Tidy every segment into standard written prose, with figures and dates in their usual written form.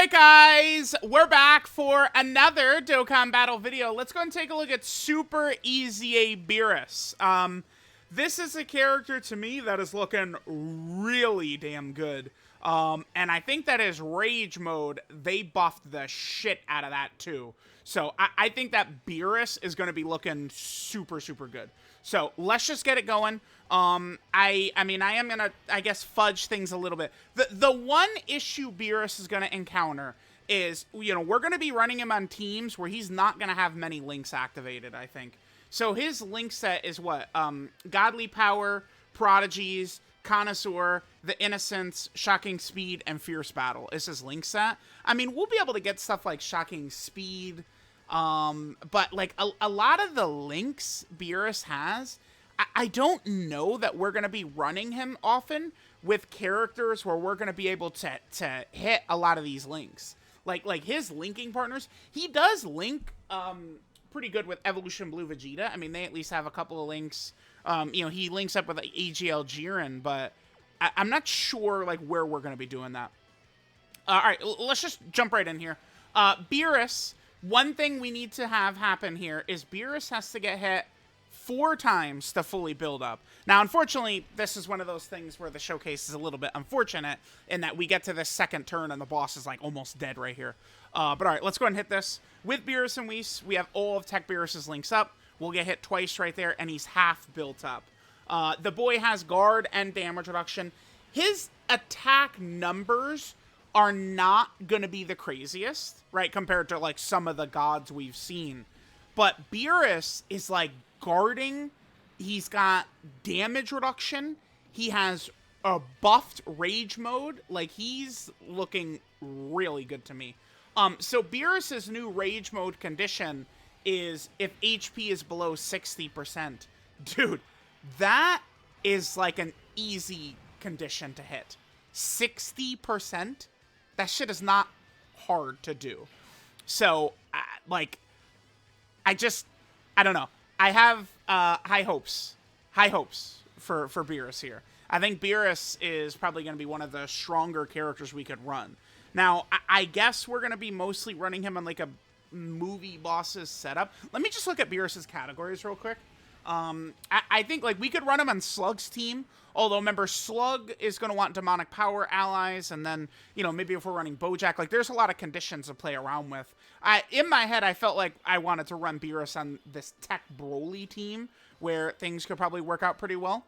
Alright guys, we're back for another Dokkan battle video. Let's go and take a look at Super EZA Beerus. This is a character to me that is looking really damn good. And I think that his Rage mode, they buffed the shit out of that too. So I think that Beerus is going to be looking super good. So let's just get it going. I mean, I am going to, I guess, fudge things a little bit. The one issue Beerus is going to encounter is, you know, we're going to be running him on teams where he's not going to have many links activated, I think. So his link set is what? Godly Power, Prodigies, Connoisseur, The Innocence, Shocking Speed, and Fierce Battle is his link set. I mean, we'll be able to get stuff like Shocking Speed, but like a lot of the links Beerus has, I don't know that we're going to be running him often with characters where we're going to be able to hit a lot of these links. Like his linking partners, he does link pretty good with Evolution Blue Vegeta. I mean, they at least have a couple of links. You know, he links up with like, AGL Jiren, but I'm not sure like where we're going to be doing that. All right, let's just jump right in here. Beerus, one thing we need to have happen here is Beerus has to get hit 4 times to fully build up. Now, unfortunately, this is one of those things where the showcase is a little bit unfortunate in that we get to the second turn and the boss is like almost dead right here. But all right, let's go ahead and hit this. With Beerus and Whis, we have all of TEQ Beerus' links up. We'll get hit twice right there, and he's half built up. The boy has guard and damage reduction. His attack numbers are not going to be the craziest, right, compared to, like, some of the gods we've seen. But Beerus is, like, guarding. He's got damage reduction. He has a buffed rage mode. Like, he's looking really good to me. So Beerus' new rage mode condition is if HP is below 60%. Dude, that is like an easy condition to hit. 60%? That shit is not hard to do. So, like, I don't know. I have high hopes for Beerus here. I think Beerus is probably going to be one of the stronger characters we could run. Now, I guess we're going to be mostly running him on like a movie bosses setup. Let me just look at Beerus' categories real quick. I think like we could run him on Slug's team, although remember Slug is going to want demonic power allies, and then, you know, maybe if we're running Bojack, like there's a lot of conditions to play around with. In my head, I felt like I wanted to run Beerus on this TEQ Broly team where things could probably work out pretty well.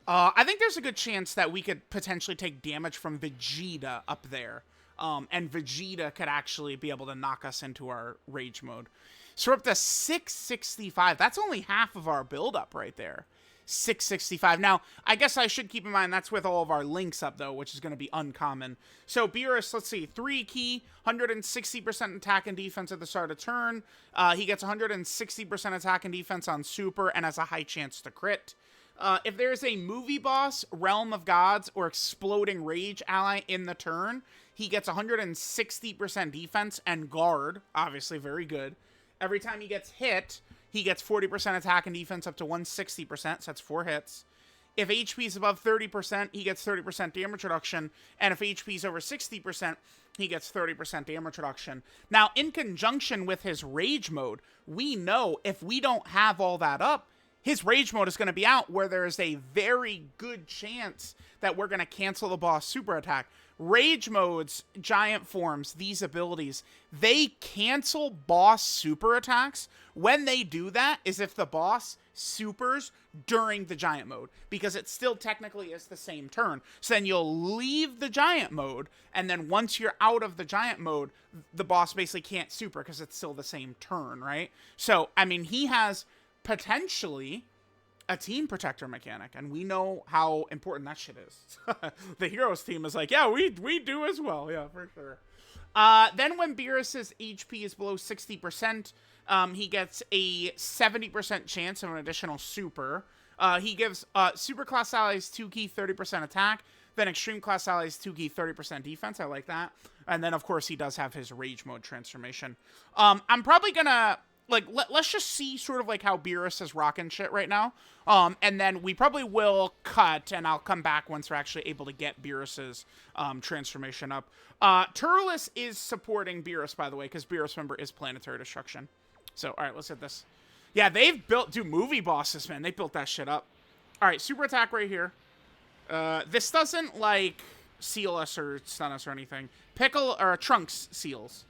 I think there's a good chance that we could potentially take damage from Vegeta up there. And Vegeta could actually be able to knock us into our rage mode. So we're up to 665. That's only half of our build-up right there. 665. Now, I guess I should keep in mind that's with all of our links up, though, which is going to be uncommon. So Beerus, let's see, 3 key, 160% attack and defense at the start of turn. He gets 160% attack and defense on Super and has a high chance to crit. If there's a movie boss, Realm of Gods, or Exploding Rage ally in the turn, he gets 160% defense and guard, obviously very good. Every time he gets hit, he gets 40% attack and defense up to 160%, so that's 4 hits. If HP is above 30%, he gets 30% damage reduction, and if HP is over 60%, he gets 30% damage reduction. Now, in conjunction with his Rage mode, we know if we don't have all that up, his Rage mode is going to be out where there is a very good chance that we're going to cancel the boss super attack. Rage modes, giant forms, these abilities, they cancel boss super attacks. When they do that is if the boss supers during the giant mode, because it still technically is the same turn. So then you'll leave the giant mode, and then once you're out of the giant mode, the boss basically can't super because it's still the same turn, right? So, I mean, he has potentially a team protector mechanic, and we know how important that shit is. The heroes team is like, yeah, we do as well. Yeah, for sure. Then when Beerus' HP is below 60%, he gets a 70% chance of an additional super. He gives super class allies 2 key 30% attack, then extreme class allies 2 key 30% defense. I like that. And then of course he does have his rage mode transformation. I'm probably gonna like, let's just see sort of like how Beerus is rocking shit right now. And then we probably will cut, and I'll come back once we're actually able to get Beerus's transformation up. Turles is supporting Beerus, by the way, because Beerus, remember, is planetary destruction. So, all right, let's hit this. Yeah, they've built, dude, movie bosses, man. They built that shit up. All right, super attack right here. This doesn't, like, seal us or stun us or anything. Pickle, or Trunks seals.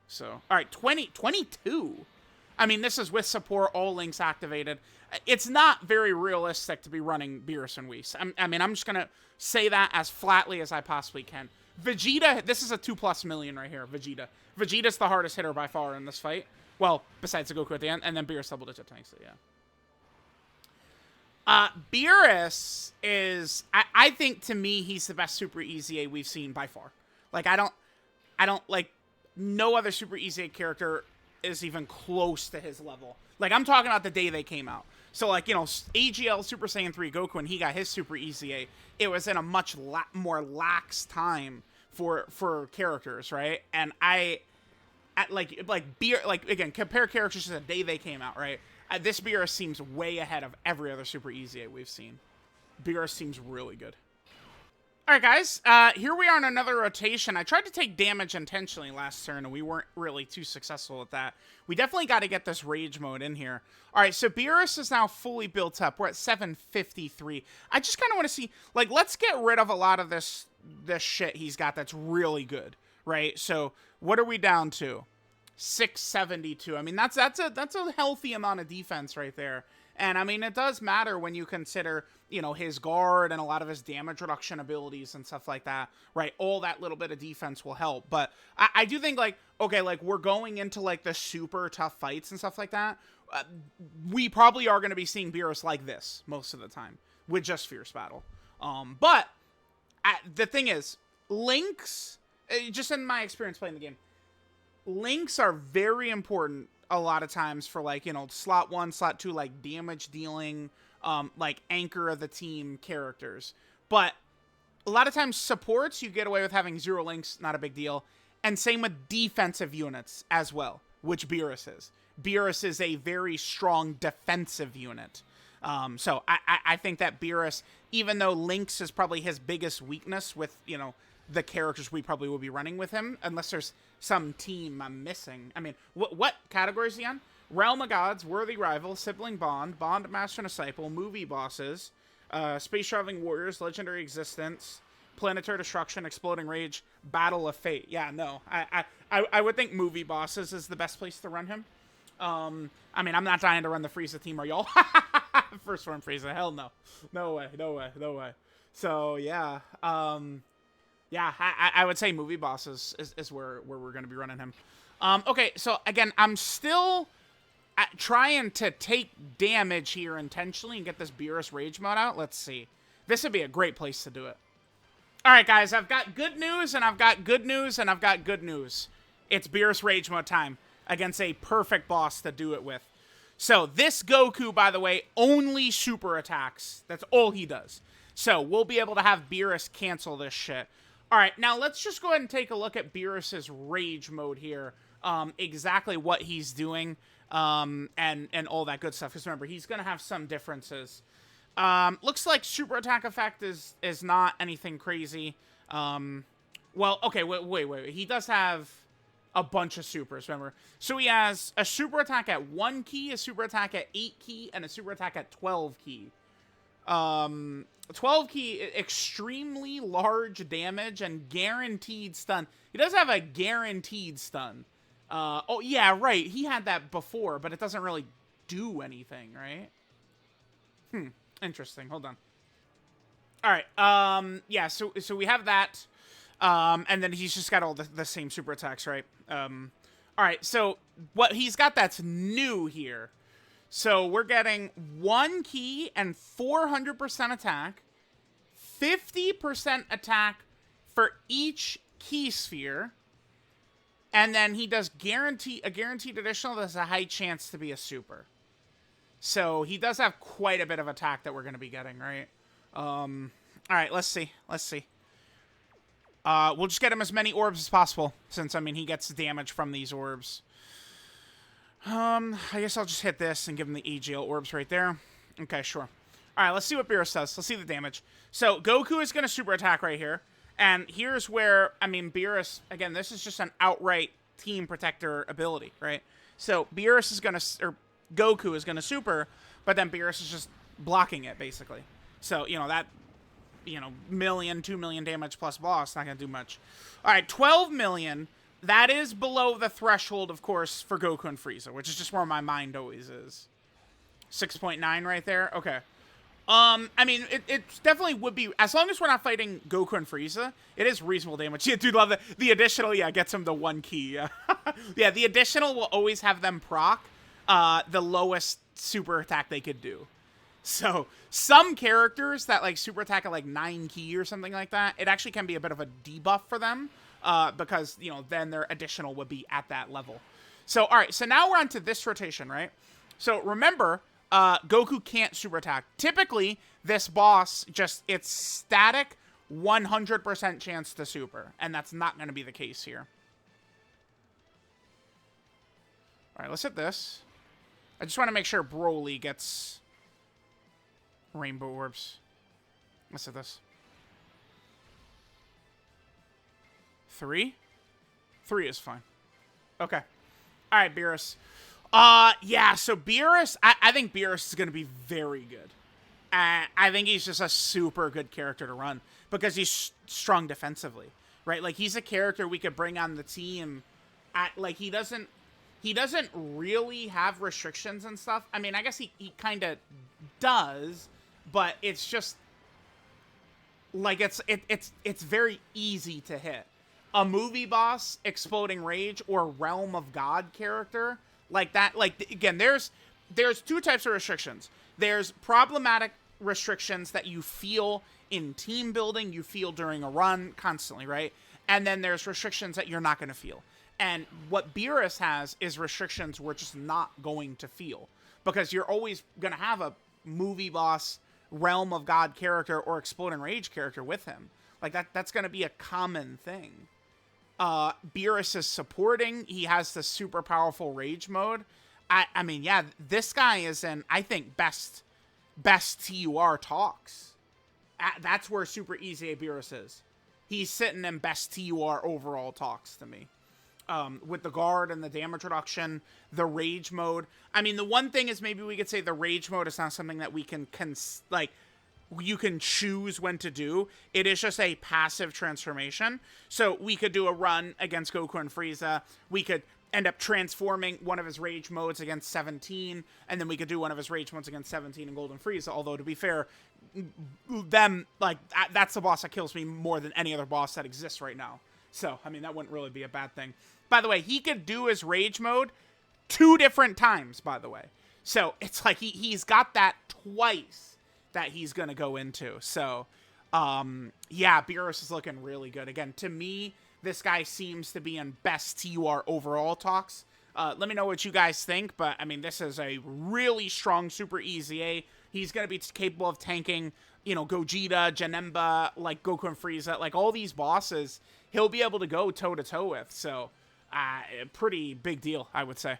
So, all right, 22. I mean, this is with support, all links activated. It's not very realistic to be running Beerus and Whis. I mean, I'm just going to say that as flatly as I possibly can. Vegeta, this is a 2+ million right here, Vegeta. Vegeta's the hardest hitter by far in this fight. Well, besides the Goku at the end, and then Beerus double-digit tanks it, yeah. Beerus is, I think, to me, he's the best Super EZA we've seen by far. Like, I don't, like, no other Super EZA character is even close to his level. Like, I'm talking about the day they came out. So, like, you know, AGL Super Saiyan 3 Goku, when he got his Super EZA, it was in a much more lax time for characters, right? And again, compare characters to the day they came out, right? This Beerus seems way ahead of every other Super EZA we've seen. Beerus seems really good. Alright, guys, here we are in another rotation. I tried to take damage intentionally last turn, and we weren't really too successful at that. We definitely got to get this rage mode in here. Alright, so Beerus is now fully built up. We're at 753. I just kind of want to see, like, let's get rid of a lot of this shit he's got that's really good, right? So, what are we down to? 672. I mean, that's a healthy amount of defense right there. And, I mean, it does matter when you consider, you know, his guard and a lot of his damage reduction abilities and stuff like that, right? All that little bit of defense will help. But I do think, like, okay, like, we're going into, like, the super tough fights and stuff like that. We probably are going to be seeing Beerus like this most of the time with just Fierce Battle. But the thing is, links, just in my experience playing the game, links are very important a lot of times for, like, you know, slot 1, slot 2, like, damage dealing, like, anchor of the team characters. But a lot of times supports, you get away with having 0 links, not a big deal. And same with defensive units as well, which Beerus is. Beerus is a very strong defensive unit. So I think that Beerus, even though links is probably his biggest weakness with, you know, the characters we probably will be running with him, unless there's some team I'm missing. I mean, what category is he on? Realm of Gods, Worthy Rival, Sibling Bond, Bond Master and Disciple, Movie Bosses, Space Traveling Warriors, Legendary Existence, Planetary Destruction, Exploding Rage, Battle of Fate. Yeah, no, I would think Movie Bosses is the best place to run him. I mean, I'm not dying to run the Frieza team, are y'all? First one Frieza, hell no. No way, no way, no way. So, yeah, yeah, I would say Movie Bosses is where we're going to be running him. Okay, so again, I'm still trying to take damage here intentionally and get this Beerus Rage mode out. Let's see. This would be a great place to do it. All right, guys, I've got good news, and I've got good news, and I've got good news. It's Beerus Rage mode time against a perfect boss to do it with. So this Goku, by the way, only super attacks. That's all he does. So we'll be able to have Beerus cancel this shit. All right, now let's just go ahead and take a look at Beerus's Rage mode here. Exactly what he's doing, and all that good stuff. Because remember, he's going to have some differences. Looks like super attack effect is not anything crazy. Well, okay, wait. He does have a bunch of supers, remember. So he has a super attack at 1 key, a super attack at 8 key, and a super attack at 12 key. 12 key, extremely large damage and guaranteed stun. He does have a guaranteed stun. Oh, yeah, right. He had that before, but it doesn't really do anything, right? Interesting. Hold on. All right. Yeah, so we have that. And then he's just got all the same super attacks, right? All right, so what he's got that's new here. So we're getting 1 key and 400% attack, 50% attack for each key sphere, and then he does a guaranteed additional that's a high chance to be a super. So he does have quite a bit of attack that we're going to be getting, right? All right, let's see. We'll just get him as many orbs as possible, since, I mean, he gets damage from these orbs. I guess I'll just hit this and give him the AGL orbs right there. Okay, sure. All right, let's see what Beerus does. Let's see the damage. So Goku is going to super attack right here. And here's where, I mean, Beerus, again, this is just an outright team protector ability, right? So Beerus is going to, or Goku is going to super, but then Beerus is just blocking it, basically. So, you know, that, you know, 2 million damage plus boss, not going to do much. All right, 12 million. That is below the threshold, of course, for Goku and Frieza, which is just where my mind always is. 6.9 right there. Okay. I mean, it definitely would be, as long as we're not fighting Goku and Frieza, it is reasonable damage. Yeah, dude, love the additional, yeah, gets him the 1 key. Yeah. Yeah, the additional will always have them proc the lowest super attack they could do. So, some characters that, like, super attack at, like, 9 key or something like that, it actually can be a bit of a debuff for them, because, you know, then their additional would be at that level. So, alright, so now we're on to this rotation, right? So, remember, Goku can't super attack. Typically, this boss just, it's static 100% chance to super, and that's not going to be the case here. Alright, let's hit this. I just want to make sure Broly gets rainbow orbs. Let's hit this. 3? 3 is fine. Okay. Alright, Beerus. Yeah, so Beerus, I think Beerus is going to be very good. I think he's just a super good character to run because he's strong defensively, right? Like, he's a character we could bring on the team at, like, he doesn't really have restrictions and stuff. I mean, I guess he kind of does, but it's just, like, it's very easy to hit. A movie boss, Exploding Rage, or Realm of God character, like that, like, again, there's 2 types of restrictions. There's problematic restrictions that you feel in team building, you feel during a run constantly, right? And then there's restrictions that you're not going to feel. And what Beerus has is restrictions we're just not going to feel. Because you're always going to have a movie boss, Realm of God character, or Exploding Rage character with him. Like, that's going to be a common thing. Beerus is supporting. He has the super powerful rage mode. I mean, yeah, this guy is in, I think, best TUR talks. That's where Super EZA Beerus is. He's sitting in best TUR overall talks to me. With the guard and the damage reduction, the rage mode. I mean, the one thing is maybe we could say the rage mode is not something that we can like, you can choose when to do. It is just a passive transformation. So we could do a run against Goku and Frieza. We could end up transforming one of his rage modes against 17, and then we could do one of his rage modes against 17 and Golden Frieza. Although, to be fair, them, like, that's the boss that kills me more than any other boss that exists right now. So, I mean, that wouldn't really be a bad thing. By the way, he could do his rage mode 2 different times, by the way. So, it's like he's got that twice that he's going to go into. So, yeah, Beerus is looking really good. Again, to me, this guy seems to be in best TUR overall talks. Let me know what you guys think, but, I mean, this is a really strong Super EZA. He's going to be capable of tanking, you know, Gogeta, Janemba, like, Goku and Frieza, like, all these bosses, he'll be able to go toe-to-toe with. So, pretty big deal, I would say.